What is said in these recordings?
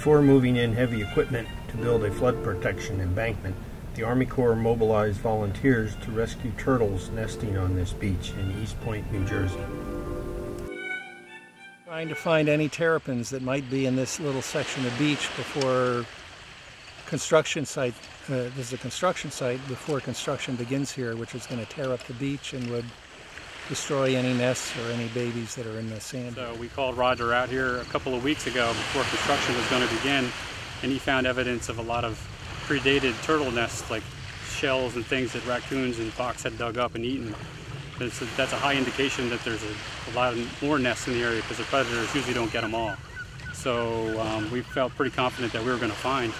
Before moving in heavy equipment to build a flood protection embankment, the Army Corps mobilized volunteers to rescue turtles nesting on this beach in East Point, New Jersey. Trying to find any terrapins that might be in this little section of beach before construction site. This is a construction site before construction begins here, which is going to tear up the beach and would destroy any nests or any babies that are in the sand. So we called Roger out here a couple of weeks ago before construction was going to begin, and he found evidence of a lot of predated turtle nests, like shells and things that raccoons and fox had dug up and eaten. That's a high indication that there's a lot more nests in the area, because the predators usually don't get them all. So we felt pretty confident that we were going to find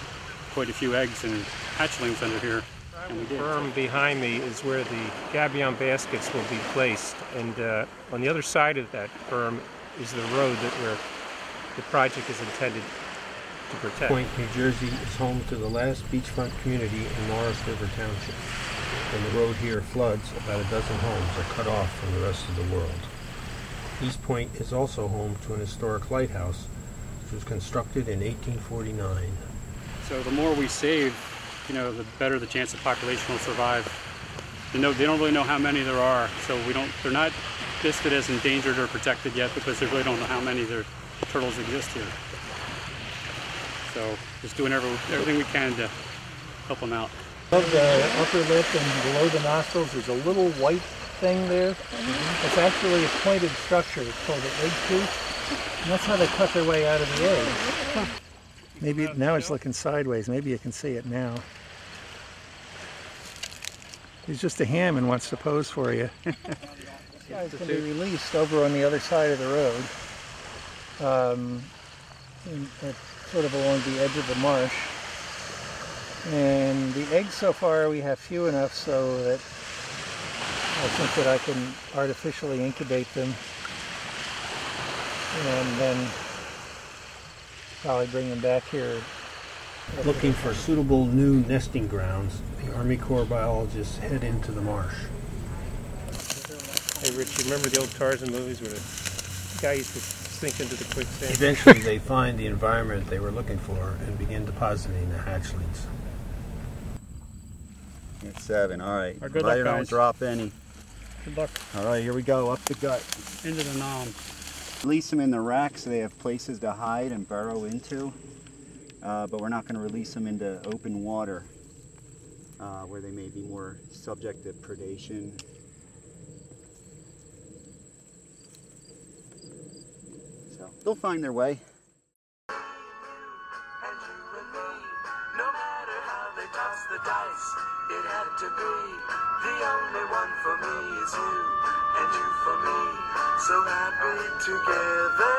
quite a few eggs and hatchlings under here. And we did. The berm behind me is where the gabion baskets will be placed, and on the other side of that berm is the road where the project is intended to protect. Point, New Jersey is home to the last beachfront community in Morris River Township. When the road here floods, about a dozen homes are cut off from the rest of the world. East Point is also home to an historic lighthouse, which was constructed in 1849. So the more we save, the better the chance the population will survive. They don't really know how many there are, so they're not listed as endangered or protected yet, because they really don't know how many turtles exist here. So just doing everything we can to help them out. Above the upper lip and below the nostrils, there's a little white thing there. It's actually a pointed structure. It's called an egg tooth, and that's how they cut their way out of the egg. Maybe now it's looking sideways. Maybe you can see it now. He's just a ham and wants to pose for you. This guy's going to be released over on the other side of the road. It's sort of along the edge of the marsh. And the eggs so far we have few enough so that I think that I can artificially incubate them and then probably bring them back here. Looking for suitable new nesting grounds, the Army Corps biologists head into the marsh. Hey Rich, you remember the old Tarzan movies where the guy used to sink into the quicksand? Eventually they find the environment they were looking for and begin depositing the hatchlings. It's 7, all right. Good luck, guys. Don't drop any. Good luck. All right, here we go, up the gut. Into the nom. Release them in the rack so they have places to hide and burrow into, but we're not going to release them into open water where they may be more subject to predation. So they'll find their way. The dice, it had to be. The only one for me is you, and you for me. So happy together.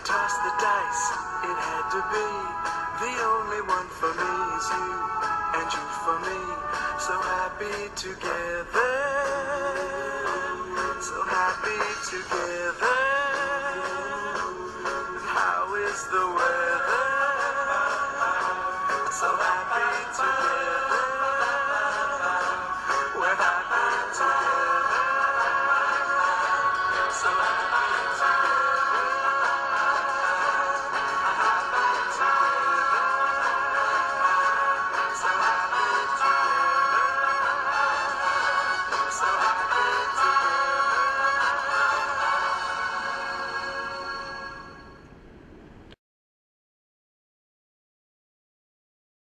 Toss the dice, it had to be. The only one for me is you, and you for me. So happy together, so happy together. How is the